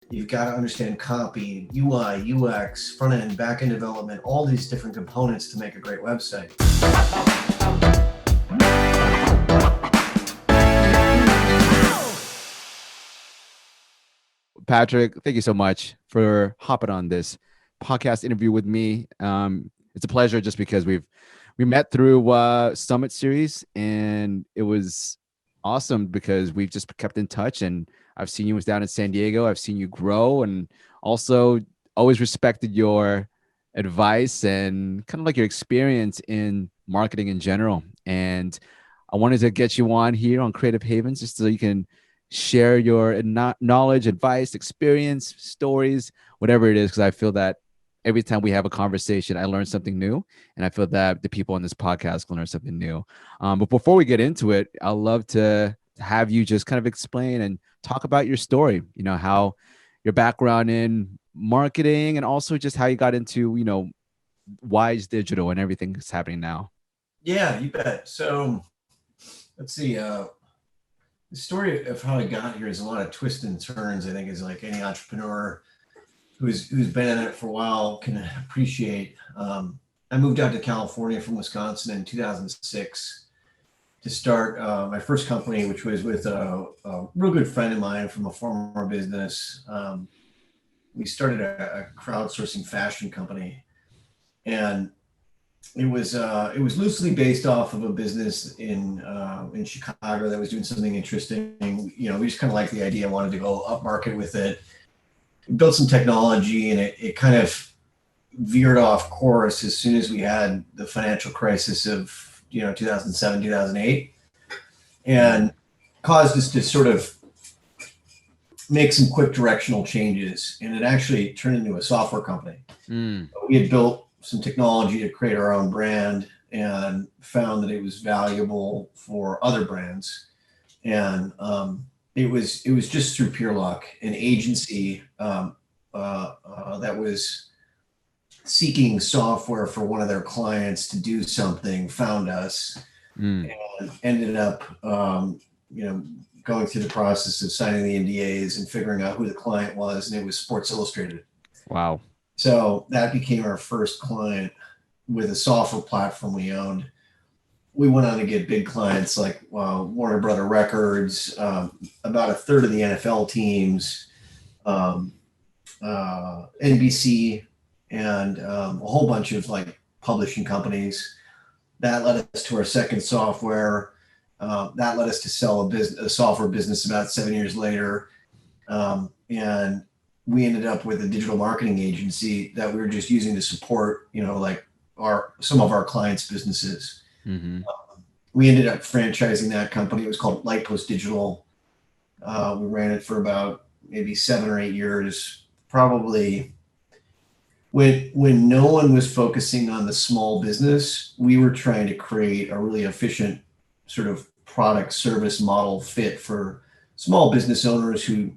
You've got to understand copy, UI, UX, front end, back end development, all these different components to make a great website. Patrick, thank you so much for hopping on this podcast interview with me. It's a pleasure just because we met through Summit Series, and it was awesome because we've just kept in touch. And I've seen you was down in San Diego. I've seen you grow, and also always respected your advice and kind of like your experience in marketing in general. And I wanted to get you on here on Creative Havens just so you can share your knowledge, advice, experience, stories, whatever it is, because I feel that every time we have a conversation, I learn something new. And I feel that the people on this podcast can learn something new. But before we get into it, I'd love to have you just kind of explain and talk about your story, how your background in marketing and also just how you got into, Wise Digital and everything that's happening now. Yeah, you bet. So let's see. The story of how I got here is a lot of twists and turns. I think is like any entrepreneur who's been in it for a while can appreciate. I moved out to California from Wisconsin in 2006 to start my first company, which was with a real good friend of mine from a former business. We started a crowdsourcing fashion company, and it was loosely based off of a business in Chicago that was doing something interesting. We just kind of liked the idea, wanted to go up market with it. We built some technology, and it kind of veered off course as soon as we had the financial crisis of 2007, 2008, and caused us to sort of make some quick directional changes. And it actually turned into a software company. We had built some technology to create our own brand and found that it was valuable for other brands. And it was just through pure luck. An agency that was seeking software for one of their clients to do something found us and ended up going through the process of signing the NDAs and figuring out who the client was, and it was Sports Illustrated. Wow. So that became our first client with a software platform we owned. We went on to get big clients like Warner Brother Records, about a third of the NFL teams, NBC, and a whole bunch of like publishing companies. That led us to our second software. That led us to sell a software business about 7 years later. And we ended up with a digital marketing agency that we were just using to support, like some of our clients' businesses. We ended up franchising that company. It was called Lightpost Digital. We ran it for about maybe 7 or 8 years. Probably when no one was focusing on the small business, we were trying to create a really efficient sort of product service model fit for small business owners who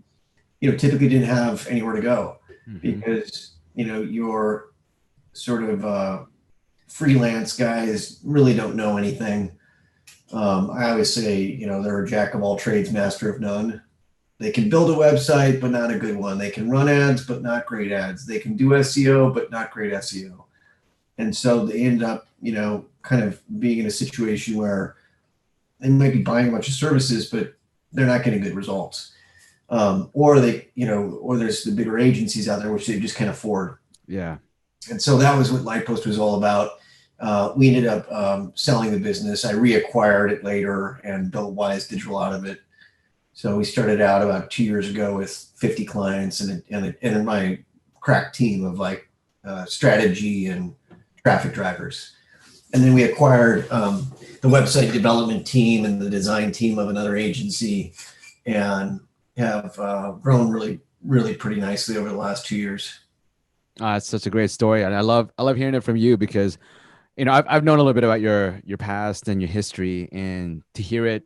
typically didn't have anywhere to go because your sort of freelance guys really don't know anything. I always say they're a jack of all trades, master of none. They can build a website but not a good one. They can run ads but not great ads. They can do SEO but not great SEO. And so they end up kind of being in a situation where they might be buying a bunch of services but they're not getting good results. Or there's the bigger agencies out there which they just can't afford. Yeah. And so that was what Lightpost was all about. We ended up selling the business. I reacquired it later and built Wise Digital out of it. So we started out about 2 years ago with 50 clients and my crack team of like strategy and traffic drivers. And then we acquired the website development team and the design team of another agency, and have grown really, really pretty nicely over the last 2 years. It's such a great story, and I love hearing it from you because, I've known a little bit about your past and your history, and to hear it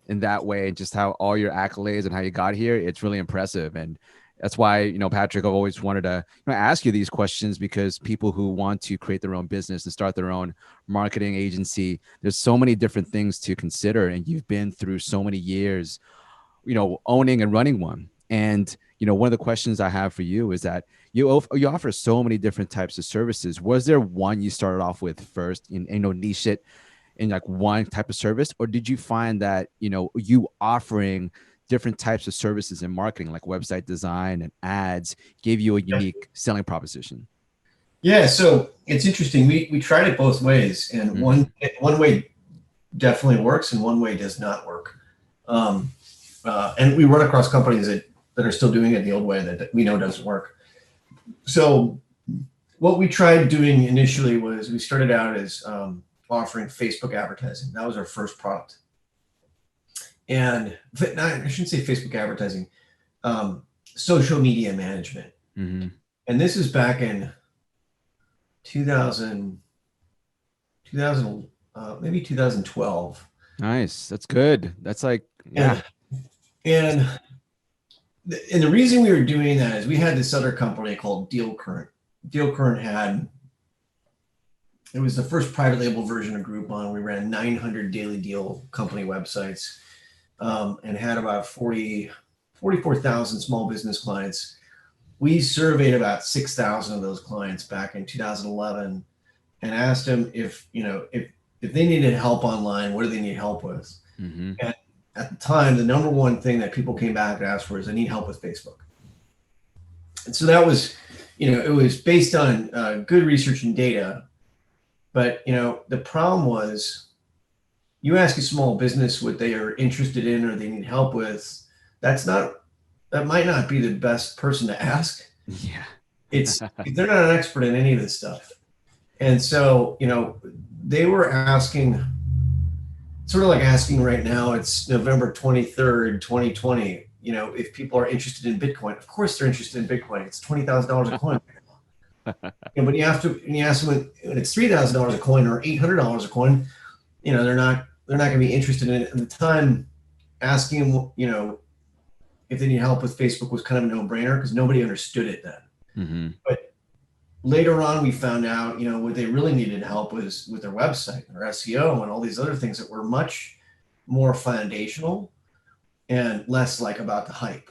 in that way, just how all your accolades and how you got here, it's really impressive. And that's why, Patrick, I've always wanted to ask you these questions, because people who want to create their own business and start their own marketing agency, there's so many different things to consider, and you've been through so many years, owning and running one. And one of the questions I have for you is that you offer so many different types of services. Was there one you started off with first, niche it in like one type of service, or did you find that you offering different types of services in marketing, like website design and ads, gave you a unique selling proposition? Yeah, so it's interesting. We tried it both ways, and Mm-hmm. one way definitely works, and one way does not work. And we run across companies that are still doing it the old way that we know doesn't work. So what we tried doing initially was we started out as offering Facebook advertising. That was our first product. And I shouldn't say Facebook advertising, social media management. Mm-hmm. And this is back in 2000, maybe 2012. Nice. That's good. That's like, yeah. And and the reason we were doing that is we had this other company called Deal Current. Deal Current it was the first private label version of Groupon. We ran 900 daily deal company websites, and had about 44,000 small business clients. We surveyed about 6,000 of those clients back in 2011 and asked them if they needed help online, what do they need help with? Mm-hmm. And at the time, the number one thing that people came back and asked for is I need help with Facebook. And so that was, it was based on good research and data. But, the problem was you ask a small business what they are interested in or they need help with. That might not be the best person to ask. Yeah. They're not an expert in any of this stuff. And so, they were asking, sort of like asking right now, it's November 23rd, 2020, if people are interested in Bitcoin. Of course they're interested in Bitcoin. It's $20,000 a coin. But you ask them when it's $3,000 a coin or $800 a coin, they're not going to be interested in it. At the time, asking them, if they need help with Facebook was kind of a no-brainer because nobody understood it then. Mm-hmm. But later on, we found out, what they really needed help was with their website and their SEO and all these other things that were much more foundational and less like about the hype.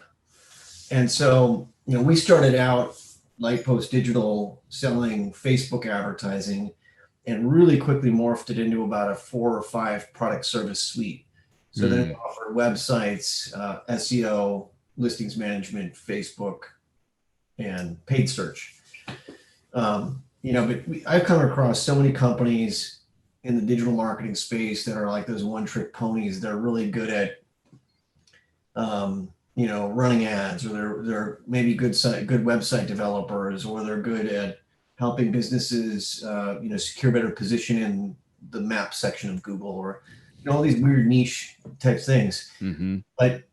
And so, we started out Lightpost Digital selling Facebook advertising and really quickly morphed it into about a 4 or 5 product service suite. So then we offer websites, SEO, listings management, Facebook, and paid search. But I've come across so many companies in the digital marketing space that are like those one-trick ponies. They're really good at, running ads, or they're maybe good website developers, or they're good at helping businesses, secure better position in the map section of Google, or all these weird niche type things. Mm-hmm. But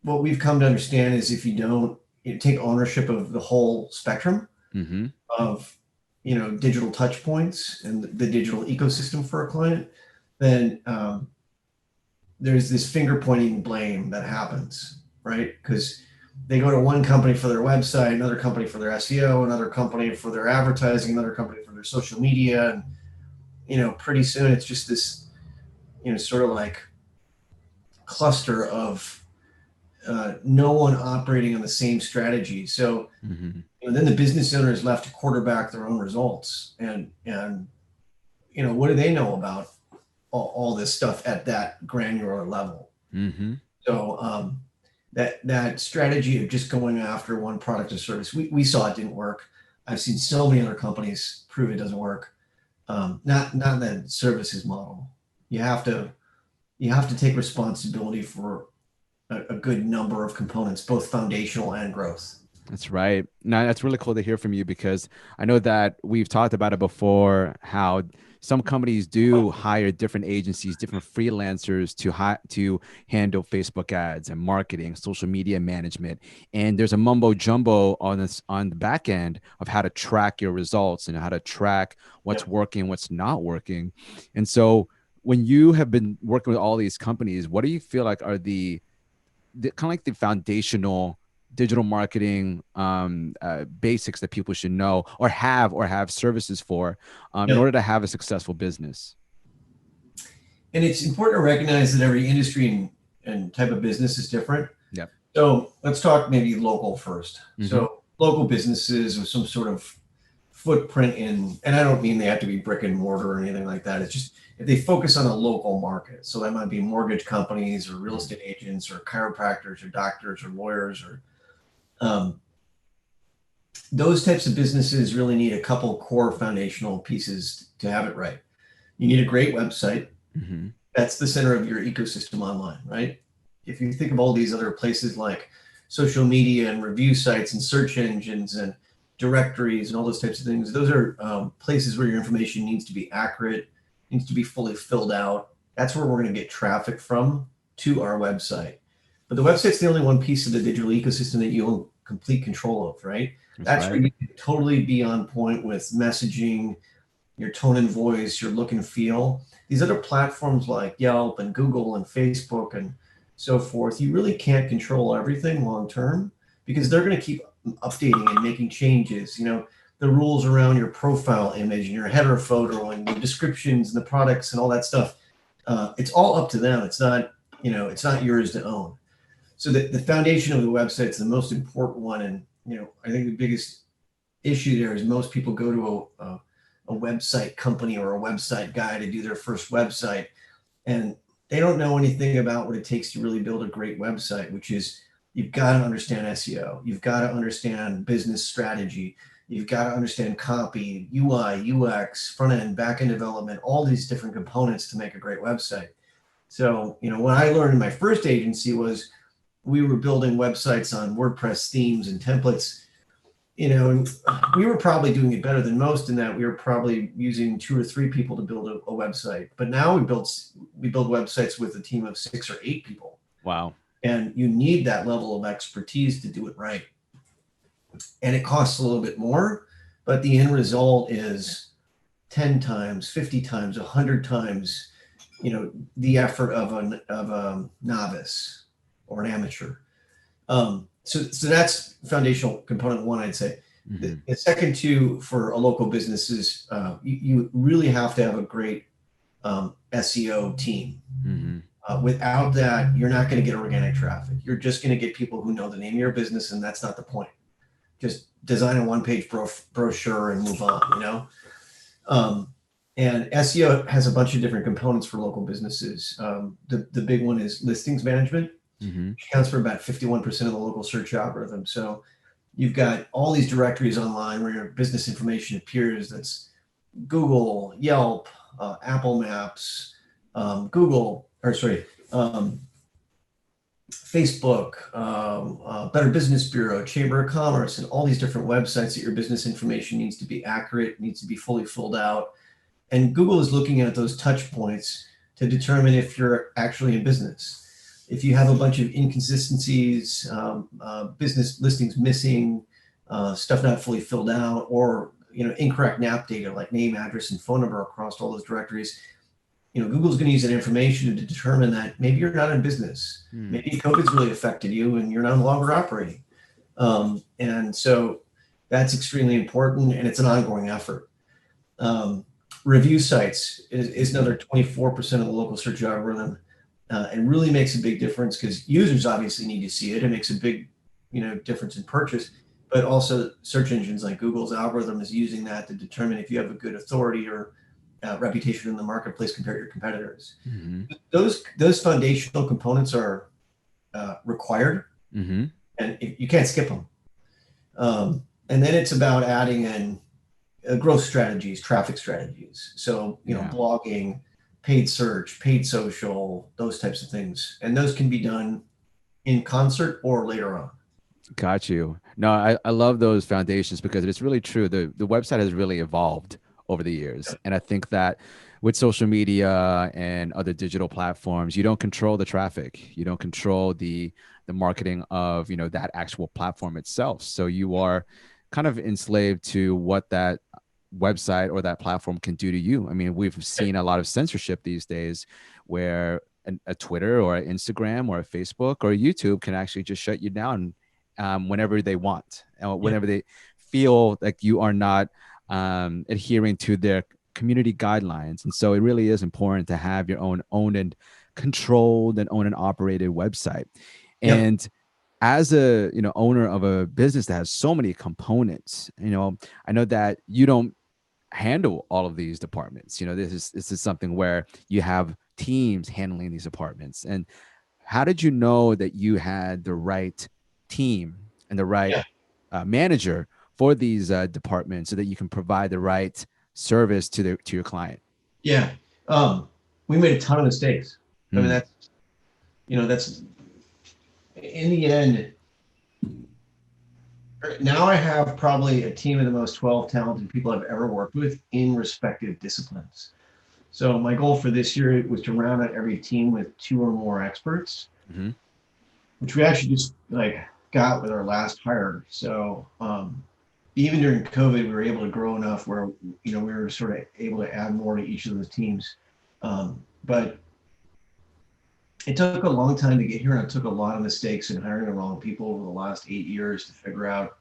what we've come to understand is if you don't take ownership of the whole spectrum Mm-hmm. of digital touch points and the digital ecosystem for a client, then there's this finger pointing blame that happens, right? Because they go to one company for their website, another company for their SEO, another company for their advertising, another company for their social media, and pretty soon it's just this sort of like cluster of no one operating on the same strategy. So Mm-hmm. then the business owner is left to quarterback their own results, and what do they know about all this stuff at that granular level? Mm-hmm. So that strategy of just going after one product or service, we saw it didn't work. I've seen so many other companies prove it doesn't work. Not the services model. You have to take responsibility for a good number of components, both foundational and growth. That's right. Now, that's really cool to hear from you because I know that we've talked about it before, how some companies do hire different agencies, different freelancers to handle Facebook ads and marketing, social media management. And there's a mumbo jumbo on the back end of how to track your results and how to track what's working, what's not working. And so when you have been working with all these companies, what do you feel like are the kind of like the foundational digital marketing basics that people should know or have services for in order to have a successful business? And it's important to recognize that every industry and type of business is different. Yep. So let's talk maybe local first. Mm-hmm. So local businesses with some sort of footprint in, and I don't mean they have to be brick and mortar or anything like that. It's just if they focus on a local market. So that might be mortgage companies or real estate agents or chiropractors or doctors or lawyers or um, those types of businesses really need a couple core foundational pieces to have it right. You need a great website. Mm-hmm. That's the center of your ecosystem online, right? If you think of all these other places like social media and review sites and search engines and directories and all those types of things, those are places where your information needs to be accurate, needs to be fully filled out. That's where we're going to get traffic from to our website. But the website's the only one piece of the digital ecosystem that you own complete control of, right? That's That's where right. you can totally be on point with messaging, your tone and voice, your look and feel. These other platforms like Yelp and Google and Facebook and so forth, you really can't control everything long term because they're going to keep updating and making changes. You know, the rules around your profile image and your header photo and the descriptions and the products and all that stuff. It's all up to them. It's not, it's not yours to own. So the foundation of the website is the most important one. And, I think the biggest issue there is most people go to a website company or a website guy to do their first website, and they don't know anything about what it takes to really build a great website, which is you've got to understand SEO, you've got to understand business strategy, you've got to understand copy, UI, UX, front end, back end development, all these different components to make a great website. So, what I learned in my first agency was we were building websites on WordPress themes and templates, and we were probably doing it better than most in that we were probably using 2 or 3 people to build a website. But now we build websites with a team of 6 or 8 people, Wow. and you need that level of expertise to do it right. And it costs a little bit more, but the end result is 10 times, 50 times, 100 times, the effort of a novice or an amateur. So that's foundational component one, I'd say. Mm-hmm. The second two for a local business is you really have to have a great SEO team. Mm-hmm. Without that, you're not going to get organic traffic. You're just going to get people who know the name of your business, and that's not the point. Just design a one-page brochure and move on, And SEO has a bunch of different components for local businesses. The big one is listings management. Mm-hmm. Accounts for about 51% of the local search algorithm. So you've got all these directories online where your business information appears. That's Google, Yelp, Apple Maps, Facebook, Better Business Bureau, Chamber of Commerce, and all these different websites that your business information needs to be accurate, needs to be fully filled out. And Google is looking at those touch points to determine if you're actually in business. If you have a bunch of inconsistencies, business listings missing, stuff not fully filled out, or incorrect NAP data like name, address, and phone number across all those directories, Google's going to use that information to determine that maybe you're not in business, maybe COVID's really affected you and you're no longer operating, and so that's extremely important, and it's an ongoing effort. Review sites is another 24% of the local search algorithm. And really makes a big difference because users obviously need to see it. It makes a big, difference in purchase, but also search engines like Google's algorithm is using that to determine if you have a good authority or reputation in the marketplace compared to your competitors. Mm-hmm. Those foundational components are required, Mm-hmm. and you can't skip them. And then it's about adding in growth strategies, traffic strategies. So, blogging, paid search, paid social, those types of things. And those can be done in concert or later on. Got you. No, I love those foundations because it's really true. The website has really evolved over the years. And I think that with social media and other digital platforms, you don't control the traffic. You don't control the marketing of, that actual platform itself. So you are kind of enslaved to what that website or that platform can do to you. I mean, we've seen a lot of censorship these days where a Twitter or an Instagram or a Facebook or a YouTube can actually just shut you down whenever they want, whenever they feel like you are not adhering to their community guidelines. And so it really is important to have your own owned and controlled and owned and operated website. And as a owner of a business that has so many components, I know that you don't handle all of these departments. This is something where you have teams handling these departments. And how did you know that you had the right team and the right Yeah. manager for these departments so that you can provide the right service to your client? Yeah. Um, we made a ton of mistakes. I mean, Hmm. that's in the end. Now I have probably a team of the most 12 talented people I've ever worked with in respective disciplines. So my goal for this year was to round out every team with two or more experts, Hmm. which we actually just like got with our last hire. So even during COVID, we were able to grow enough where we were sort of able to add more to each of those teams. But it took a long time to get here, and it took a lot of mistakes in hiring the wrong people over the last 8 years to figure out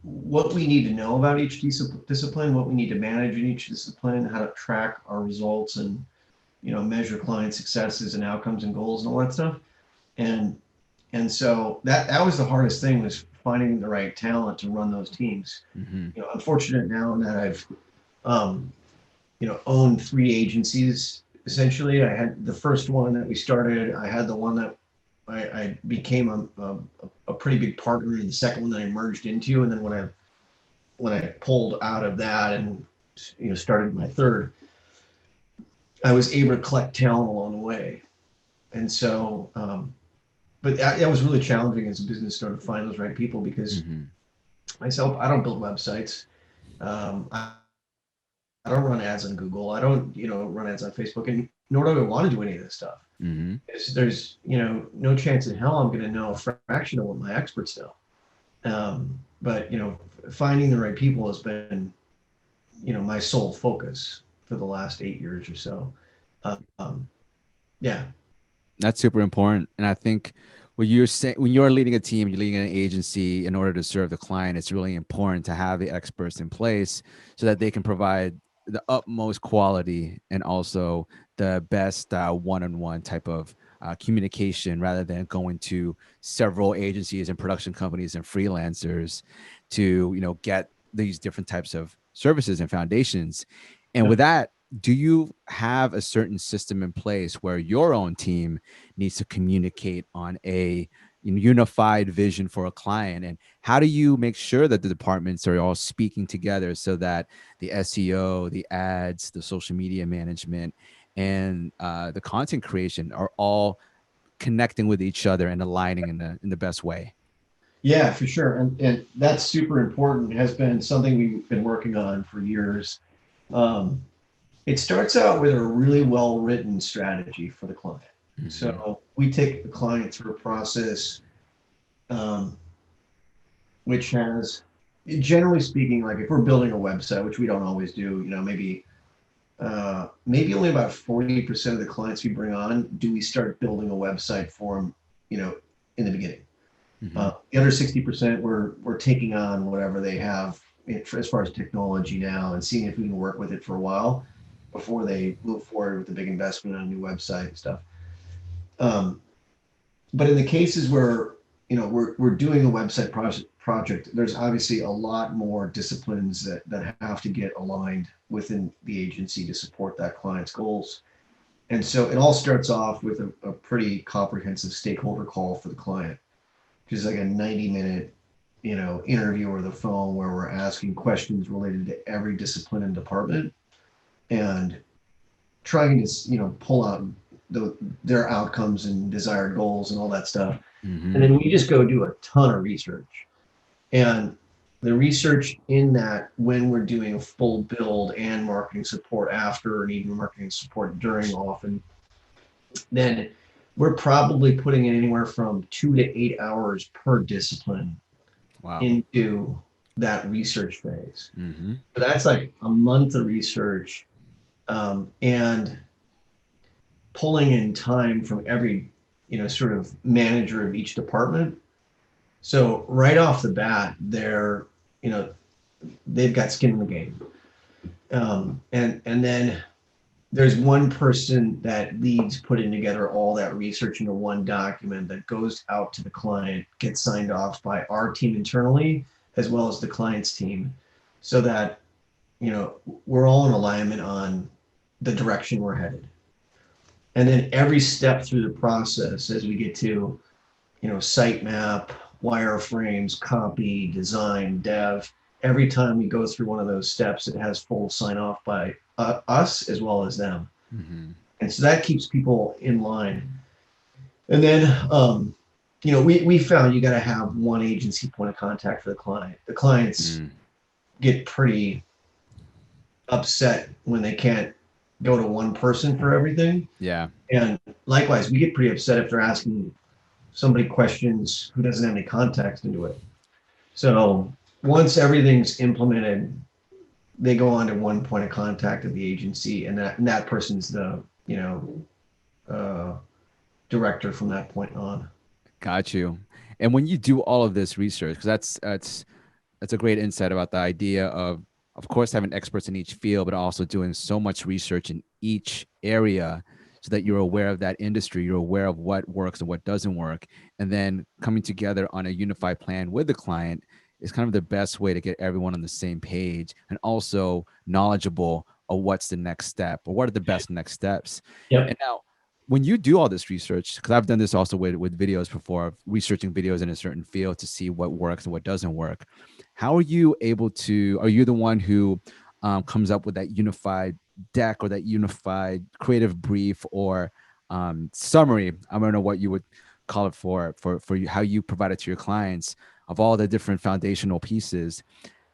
what we need to know about each discipline, what we need to manage in each discipline, how to track our results, and measure client successes and outcomes and goals and all that stuff. And so that was the hardest thing, was finding the right talent to run those teams. Hmm. I'm fortunate now that I've um, owned three agencies. Essentially, I had the first one that we started. I had the one that I became a pretty big partner in, the second one that I merged into, and then when I pulled out of that and started my third, I was able to collect talent along the way. And so, but that was really challenging as a business owner to find those right people, because Hmm. myself, I don't build websites. I don't run ads on Google. I don't run ads on Facebook, and nor do I want to do any of this stuff. Hmm. There's no chance in hell I'm going to know a fraction of what my experts know. But finding the right people has been my sole focus for the last 8 years or so. Um, yeah, That's super important. And I think when you're saying, when you're leading a team, you're leading an agency in order to serve the client, it's really important to have the experts in place so that they can provide the utmost quality and also the best one-on-one type of communication, rather than going to several agencies and production companies and freelancers to get these different types of services and foundations. And yeah, with that, do you have a certain system in place where your own team needs to communicate on a unified vision for a client? And how do you make sure that the departments are all speaking together so that the SEO, the ads, the social media management, and the content creation are all connecting with each other and aligning in the best way? yeah, for sure. And that's super important. It has been something we've been working on for years. Um, it starts out with a really well written strategy for the client. Hmm. So we take the client through a process, um, which has, generally speaking, like if we're building a website, which we don't always do, maybe only about 40% of the clients we bring on do we start building a website for them, in the beginning. Hmm. The other 60%, we're taking on whatever they have as far as technology now, and seeing if we can work with it for a while before they move forward with the big investment on a new website and stuff. Um, but in the cases where we're doing a website project, there's obviously a lot more disciplines that have to get aligned within the agency to support that client's goals. And so it all starts off with a pretty comprehensive stakeholder call for the client, which is like a 90-minute interview over the phone where we're asking questions related to every discipline and department, and trying to pull out their outcomes and desired goals and all that stuff. And Hmm. then we just go do a ton of research. And the research in that, when we're doing a full build and marketing support after, and even marketing support during often, then we're probably putting in anywhere from 2 to 8 hours per discipline Wow. into that research phase. Hmm. So that's like a month of research, and pulling in time from every sort of manager of each department. So right off the bat, you know they've got skin in the game, and then there's one person that leads putting together all that research into one document that goes out to the client, gets signed off by our team internally, as well as the client's team, so that, we're all in alignment on the direction we're headed. And then every step through the process, as we get to, sitemap, wireframes, copy, design, dev, every time we go through one of those steps, it has full sign off by us as well as them. Mm-hmm. And so that keeps people in line. And then, we found you got to have one agency point of contact for the client. The clients get pretty upset when they can't go to one person for everything. Yeah. And likewise, we get pretty upset if they're asking somebody questions who doesn't have any context into it. So once everything's implemented, they go on to one point of contact of the agency, and that person's the director from that point on. Got you. And when you do all of this research, because that's a great insight about the idea of course, having experts in each field, but also doing so much research in each area so that you're aware of that industry, you're aware of what works and what doesn't work, and then coming together on a unified plan with the client is kind of the best way to get everyone on the same page and also knowledgeable of what's the next step or what are the best next steps. Yep. And now, when you do all this research, because I've done this also with videos before, researching videos in a certain field to see what works and what doesn't work, how are you able to, are you the one who comes up with that unified deck or that unified creative brief or summary? I don't know what you would call it for you, how you provide it to your clients of all the different foundational pieces.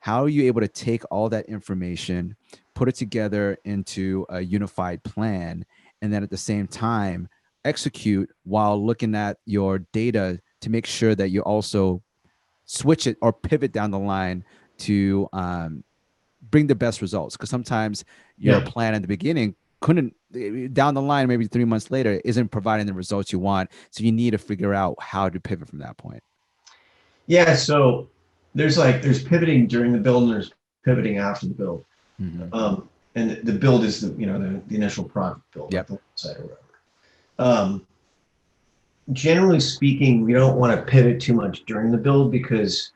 How are you able to take all that information, put it together into a unified plan, and then at the same time execute while looking at your data to make sure that you also switch it or pivot down the line to bring the best results? Because sometimes your plan at the beginning couldn't, down the line, maybe 3 months later, isn't providing the results you want. So you need to figure out how to pivot from that point. Yeah. So there's pivoting during the build and there's pivoting after the build. Mm-hmm. And the build is the initial product build, Yep. like the website or whatever. Generally speaking, we don't want to pivot too much during the build because,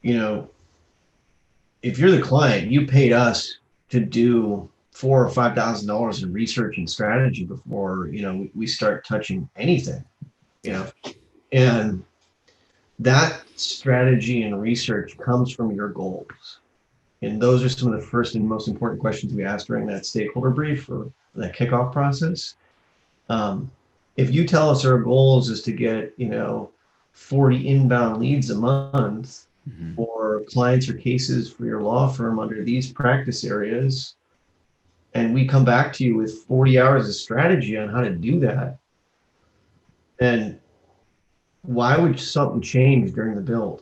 if you're the client, you paid us to do $4,000 or $5,000 in research and strategy before we start touching anything, and that strategy and research comes from your goals. And those are some of the first and most important questions we ask during that stakeholder brief or that kickoff process. If you tell us our goals is to get, 40 inbound leads a month for clients or cases for your law firm under these practice areas, and we come back to you with 40 hours of strategy on how to do that, then why would something change during the build?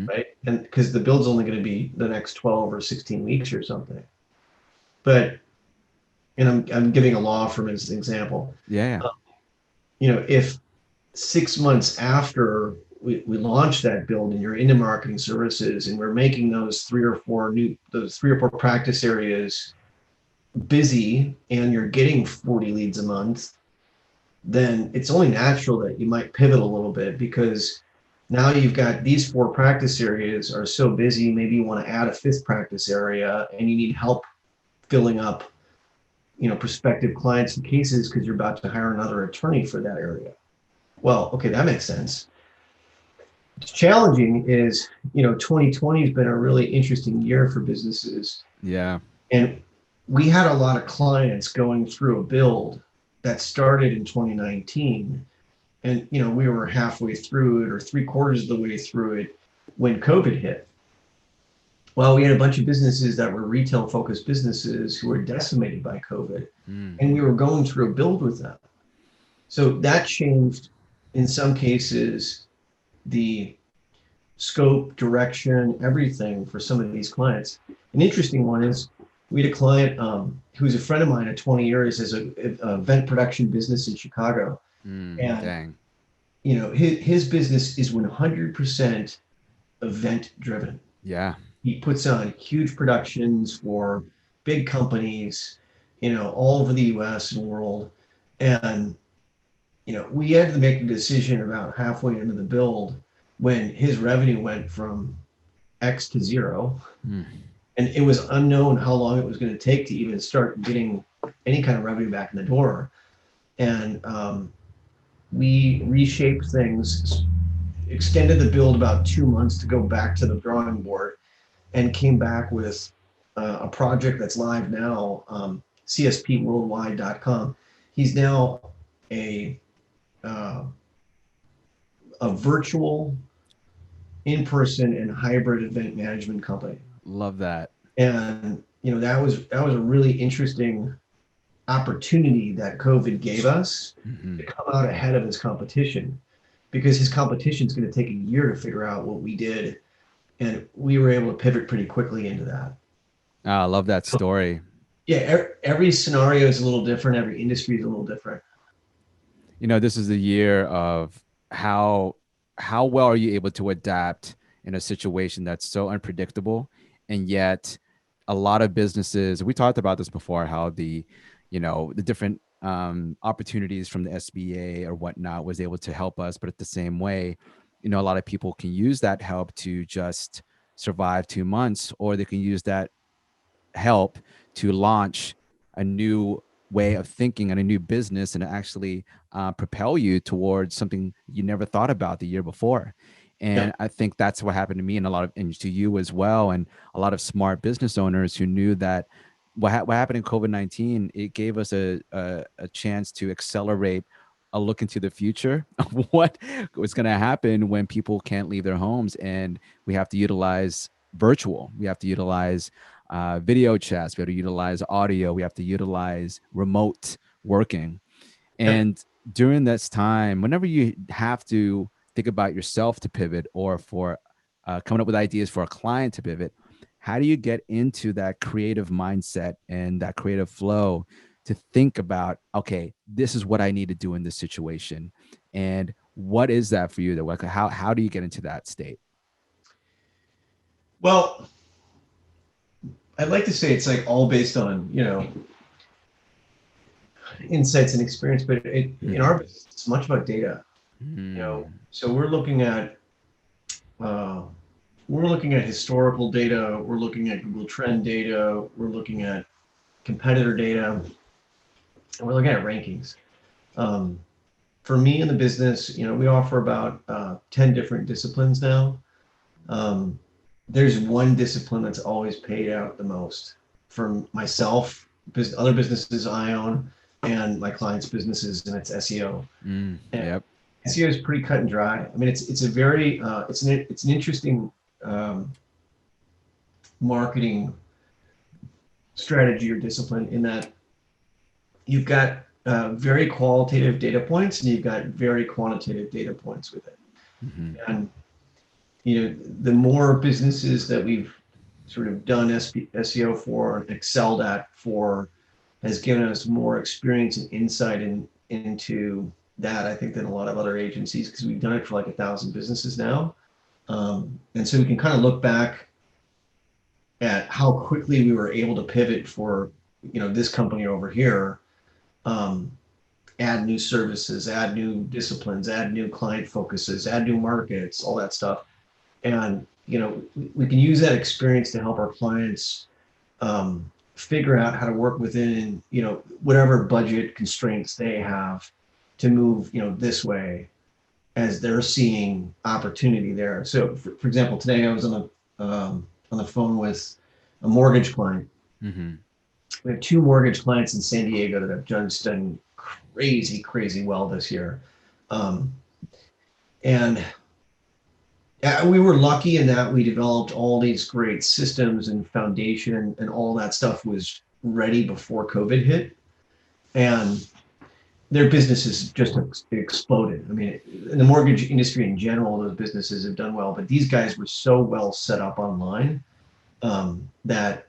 Right? And because the build's only going to be the next 12 or 16 weeks or something. But, and I'm giving a law firm as an example. Yeah. If 6 months after we launch that build and you're into marketing services and we're making those three or four practice areas busy and you're getting 40 leads a month, then it's only natural that you might pivot a little bit, because now you've got these 4 practice areas are so busy, maybe you want to add a 5th practice area and you need help filling up, prospective clients and cases because you're about to hire another attorney for that area. Well, okay, that makes sense. What's challenging is, 2020 has been a really interesting year for businesses. Yeah. And we had a lot of clients going through a build that started in 2019. And, we were halfway through it or 3/4 of the way through it when COVID hit. Well, we had a bunch of businesses that were retail focused businesses who were decimated by COVID, and we were going through a build with them. So that changed, in some cases, the scope, direction, everything for some of these clients. An interesting one is we had a client who's a friend of mine of 20 years, has a event production business in Chicago. And dang. His business is 100% event driven. Yeah. He puts on huge productions for big companies. all over the US and world. And, we had to make a decision about halfway into the build when his revenue went from X to zero. And it was unknown how long it was going to take to even start getting any kind of revenue back in the door. And we reshaped things, extended the build about 2 months to go back to the drawing board, and came back with a project that's live now, CSPworldwide.com. He's now a virtual, in-person, and hybrid event management company. Love that. And that was a really interesting opportunity that COVID gave us to come out ahead of his competition, because his competition is going to take a year to figure out what we did, and we were able to pivot pretty quickly into that. I love that story. Yeah, every scenario is a little different. Every industry is a little different. This is the year of how well are you able to adapt in a situation that's so unpredictable, and yet a lot of businesses, we talked about this before, how the different opportunities from the SBA or whatnot was able to help us, but at the same way, a lot of people can use that help to just survive 2 months, or they can use that help to launch a new way of thinking and a new business, and actually propel you towards something you never thought about the year before. And Yeah. I think that's what happened to me, and and to you as well, and a lot of smart business owners who knew that what happened in COVID-19, it gave us a chance to accelerate a look into the future of what was going to happen when people can't leave their homes, and we have to utilize virtual. We have to utilize video chats. We have to utilize audio. We have to utilize remote working. And during this time, whenever you have to think about yourself to pivot, or for coming up with ideas for a client to pivot, how do you get into that creative mindset and that creative flow to think about, okay, this is what I need to do in this situation? And what is that for you? How do you get into that state? Well, I'd like to say it's like all based on, insights and experience, but in our business, it's much about data. So we're looking at historical data, we're looking at Google Trend data, we're looking at competitor data, and we're looking at rankings. For me in the business, we offer about 10 different disciplines now. There's one discipline that's always paid out the most from myself, other businesses I own, and my clients' businesses, and it's SEO. Yep. SEO is pretty cut and dry. I mean, it's a very it's an interesting marketing strategy or discipline, in that you've got very qualitative data points and you've got very quantitative data points with it. And the more businesses that we've sort of done SEO for and excelled at for has given us more experience and insight into that, I think, than a lot of other agencies, because we've done it for like 1,000 businesses now. And so we can kind of look back at how quickly we were able to pivot for, this company over here, add new services, add new disciplines, add new client focuses, add new markets, all that stuff. And, we can use that experience to help our clients figure out how to work within, whatever budget constraints they have to move, this way as they're seeing opportunity there. So for example, today I was on the phone with a mortgage client. We have 2 mortgage clients in San Diego that have just done crazy well this year. And we were lucky in that we developed all these great systems and foundation, and all that stuff was ready before COVID hit. And their businesses just exploded. I mean, in the mortgage industry in general, those businesses have done well, but these guys were so well set up online that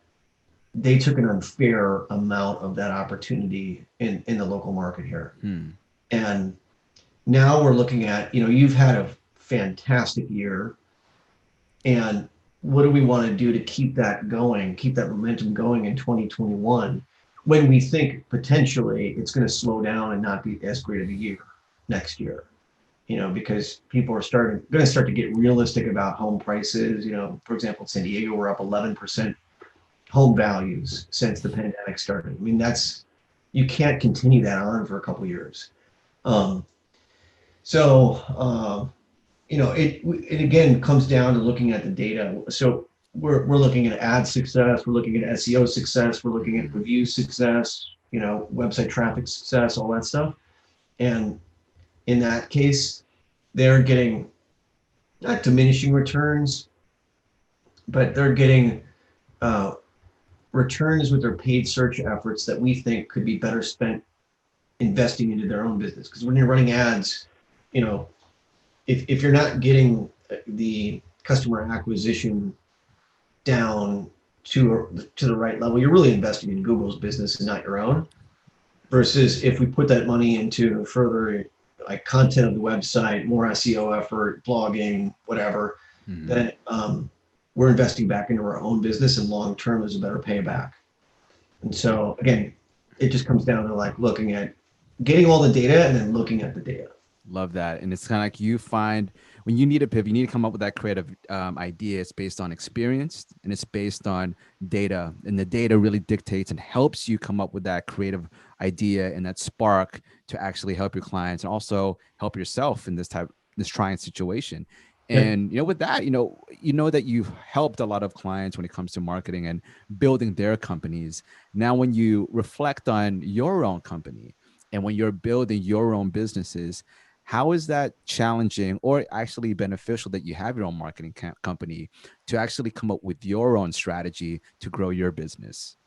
they took an unfair amount of that opportunity in the local market here. And now we're looking at, you've had a fantastic year, and what do we want to do to keep that going, keep that momentum going in 2021? when we think potentially it's going to slow down and not be as great of a year next year, because people are going to start to get realistic about home prices. For example, in San Diego, we're up 11% home values since the pandemic started. I mean, you can't continue that on for a couple of years. Um, so, it again comes down to looking at the data. So we're looking at ad success, we're looking at SEO success, we're looking at review success, website traffic success, all that stuff. And in that case, they're getting not diminishing returns, but they're getting returns with their paid search efforts that we think could be better spent investing into their own business. Because when you're running ads, if you're not getting the customer acquisition down to the right level, you're really investing in Google's business and not your own. Versus if we put that money into further like content of the website, more SEO effort, blogging, whatever, then we're investing back into our own business, and long term there's a better payback. And so again, it just comes down to like looking at getting all the data and then looking at the data. Love that. And it's kind of like you find when you need a pivot, you need to come up with that creative idea. It's based on experience and it's based on data. And the data really dictates and helps you come up with that creative idea and that spark to actually help your clients and also help yourself in this trying situation. And with that, that you've helped a lot of clients when it comes to marketing and building their companies. Now, when you reflect on your own company and when you're building your own businesses, how is that challenging or actually beneficial that you have your own marketing company to actually come up with your own strategy to grow your business?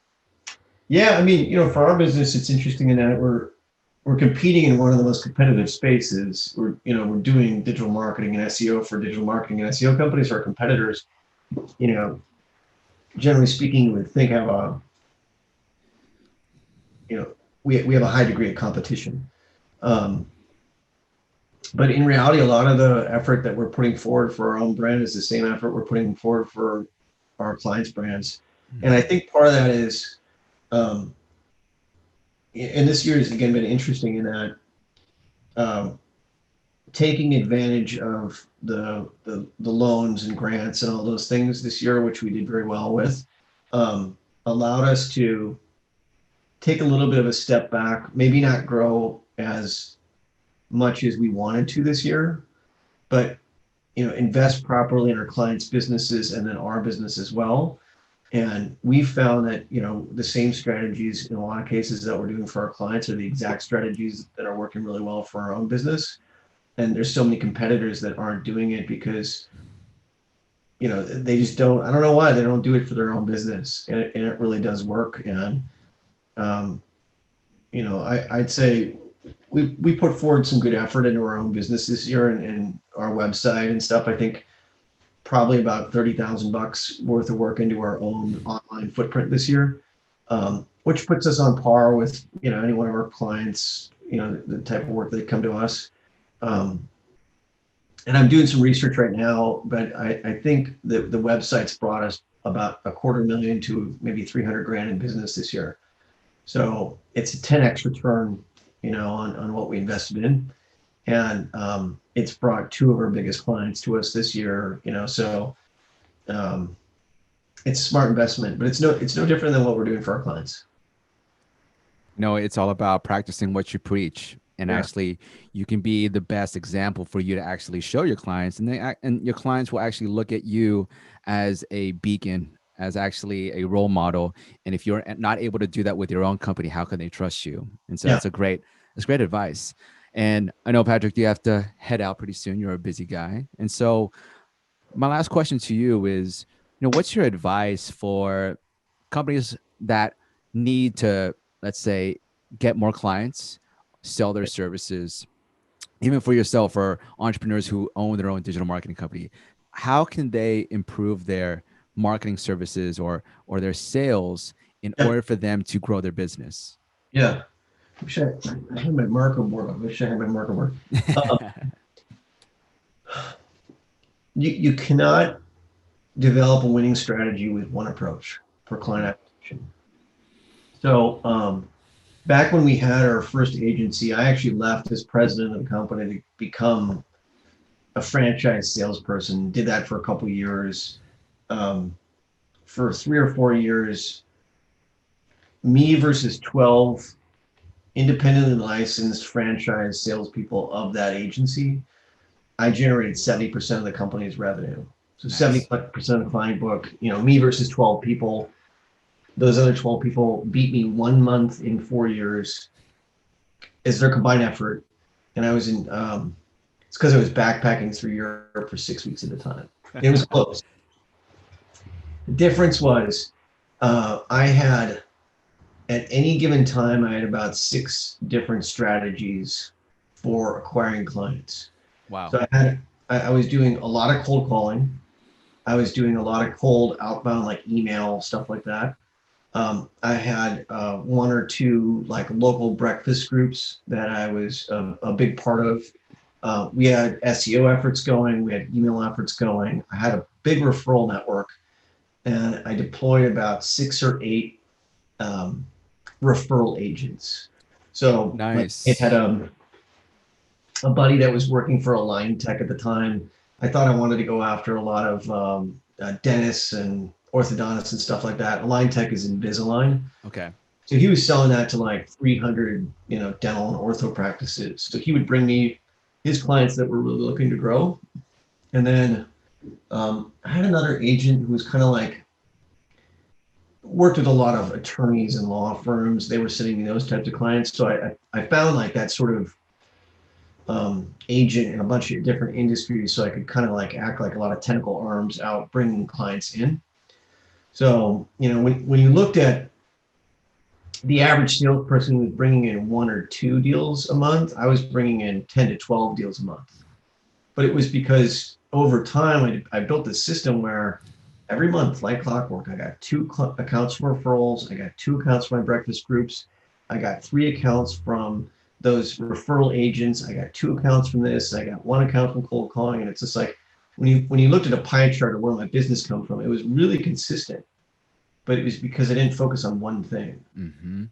Yeah, I mean, for our business, it's interesting in that we're competing in one of the most competitive spaces. We're doing digital marketing and SEO for digital marketing and SEO companies. Our competitors, generally speaking, you would think have we have a high degree of competition. But in reality, a lot of the effort that we're putting forward for our own brand is the same effort we're putting forward for our clients' brands. And I think part of that is, and this year has again been interesting in that taking advantage of the loans and grants and all those things this year, which we did very well with, allowed us to take a little bit of a step back, maybe not grow as much as we wanted to this year, but invest properly in our clients' businesses and then our business as well. And we found that the same strategies in a lot of cases that we're doing for our clients are the exact strategies that are working really well for our own business. And there's so many competitors that aren't doing it because they just don't. I don't know why they don't do it for their own business, and it really does work. And I'd say we put forward some good effort into our own business this year and our website and stuff. I think probably about $30,000 worth of work into our own online footprint this year, which puts us on par with any one of our clients, the type of work that come to us. And I'm doing some research right now, but I think the website's brought us about $250,000 to maybe $300,000 in business this year. So it's a 10x return, on what we invested in. And it's brought two of our biggest clients to us this year, so it's a smart investment, but it's no different than what we're doing for our clients. It's all about practicing what you preach. And actually, you can be the best example for you to actually show your clients, and your clients will actually look at you as a beacon, as actually a role model. And if you're not able to do that with your own company, how can they trust you? And so that's great advice. And I know, Patrick, you have to head out pretty soon. You're a busy guy. And so my last question to you is, what's your advice for companies that need to, let's say, get more clients, sell their services, even for yourself or entrepreneurs who own their own digital marketing company? How can they improve their marketing services or their sales in order for them to grow their business? Yeah. I had my marker board. I wish I had my marker board. You cannot develop a winning strategy with one approach for client acquisition. So back when we had our first agency, I actually left as president of the company to become a franchise salesperson. Did that for a couple of years. For 3 or 4 years, me versus 12 independently licensed franchise salespeople of that agency, I generated 70% of the company's revenue. So Nice. 70% of the client book, me versus 12 people. Those other 12 people beat me 1 month in 4 years as their combined effort. And I was in, it's because I was backpacking through Europe for 6 weeks at a time. It was close. The difference was I had, at any given time, I had about 6 different strategies for acquiring clients. Wow. So I was doing a lot of cold calling. I was doing a lot of cold outbound, like email, stuff like that. I had one or two like local breakfast groups that I was a big part of. We had SEO efforts going, we had email efforts going. I had a big referral network, and I deployed about 6 or 8 um, referral agents. So, like, it had Nice. a buddy that was working for Align Tech at the time. I thought I wanted to go after a lot of dentists and orthodontists and stuff like that. Align Tech is Invisalign. Okay. So he was selling that to like 300, dental and ortho practices. So he would bring me his clients that were really looking to grow. And then I had another agent who was kind of like worked with a lot of attorneys and law firms. They were sending me those types of clients. So I found like that sort of agent in a bunch of different industries, so I could kind of like act like a lot of tentacle arms out bringing clients in. So when you looked at the average salesperson who was bringing in 1 or 2 deals a month, I was bringing in 10 to 12 deals a month. But it was because over time I built this system where every month, like clockwork, I got two accounts for referrals, I got 2 accounts for my breakfast groups, I got 3 accounts from those referral agents, I got 2 accounts from this, I got 1 account from cold calling, and it's just like when you looked at a pie chart of where my business come from, it was really consistent, but it was because I didn't focus on one thing. Hmm.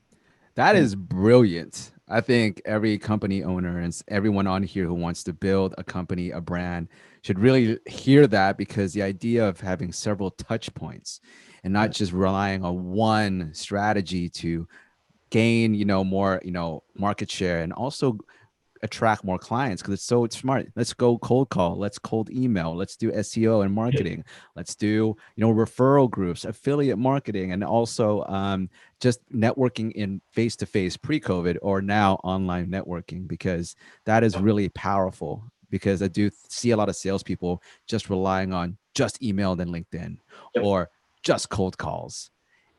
That And is brilliant. I think every company owner and everyone on here who wants to build a company, a brand, should really hear that, because the idea of having several touch points and not just relying on one strategy to gain, more, market share, and also attract more clients, because it's so smart. Let's go cold call, let's cold email, let's do SEO and marketing, let's do referral groups, affiliate marketing, and also just networking in face-to-face pre-COVID, or now online networking, because that is really powerful. Because I do see a lot of salespeople just relying on just email and LinkedIn, yep. or just cold calls.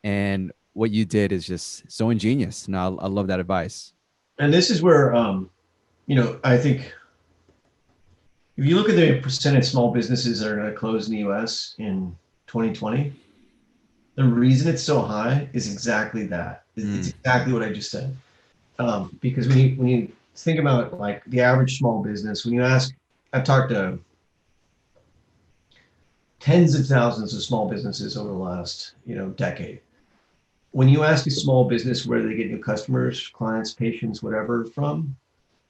And what you did is just so ingenious. And I love that advice. And this is where I think if you look at the percent of small businesses that are going to close in the US in 2020, the reason it's so high is exactly that. It's Mm, exactly what I just said. Because when you think about like the average small business, when you ask, I've talked to tens of thousands of small businesses over the last decade. When you ask a small business where they get new customers, clients, patients, whatever from,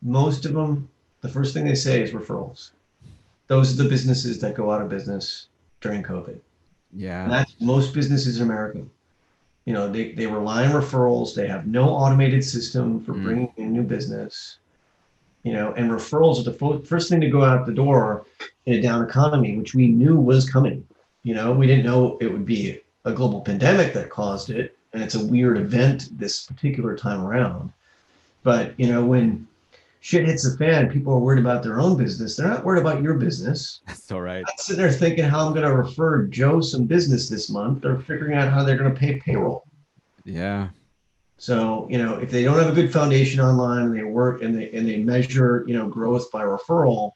most of them, the first thing they say is referrals. Those are the businesses that go out of business during COVID. And yeah. that's most businesses in America. They rely on referrals. They have no automated system for Mm, bringing in new business. And referrals are the first thing to go out the door in a down economy, which we knew was coming. We didn't know it would be a global pandemic that caused it, and it's a weird event this particular time around. But when shit hits the fan, people are worried about their own business. They're not worried about your business. that's all right. Not sitting there thinking how I'm going to refer Joe some business this month. They're figuring out how they're going to pay payroll. Yeah. So, if they don't have a good foundation online and they work and they measure, growth by referral,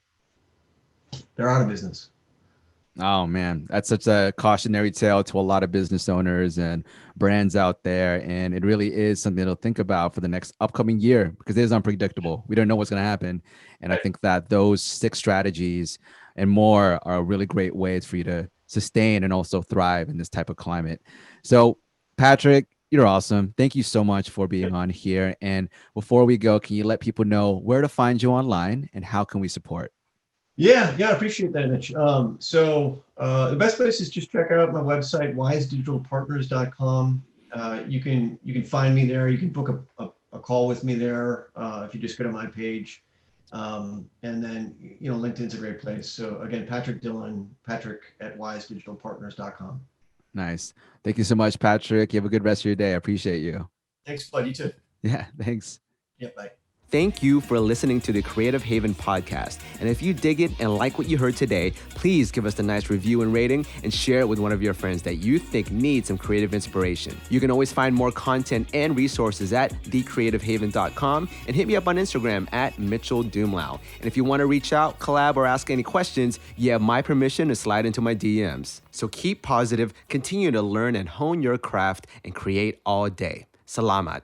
they're out of business. Oh man, that's such a cautionary tale to a lot of business owners and brands out there. And it really is something to think about for the next upcoming year, because it is unpredictable. We don't know what's going to happen. And I Right. think that those 6 strategies and more are really great ways for you to sustain and also thrive in this type of climate. So, Patrick, You're awesome. Thank you so much for being on here. And before we go, can you let people know where to find you online and how can we support? Yeah, I appreciate that, Mitch. The best place is just check out my website, wisedigitalpartners.com. You can find me there. You can book a call with me there if you just go to my page. And then, LinkedIn's a great place. So again, Patrick Dillon, Patrick at wisedigitalpartners.com. Nice. Thank you so much, Patrick. You have a good rest of your day. I appreciate you. Thanks, bud. You too. Yeah, thanks. Yeah, bye. Thank you for listening to the Creative Haven podcast. And if you dig it and like what you heard today, please give us a nice review and rating and share it with one of your friends that you think needs some creative inspiration. You can always find more content and resources at thecreativehaven.com and hit me up on Instagram at Mitchel Dumlao. And if you want to reach out, collab, or ask any questions, you have my permission to slide into my DMs. So keep positive, continue to learn and hone your craft, and create all day. Salamat.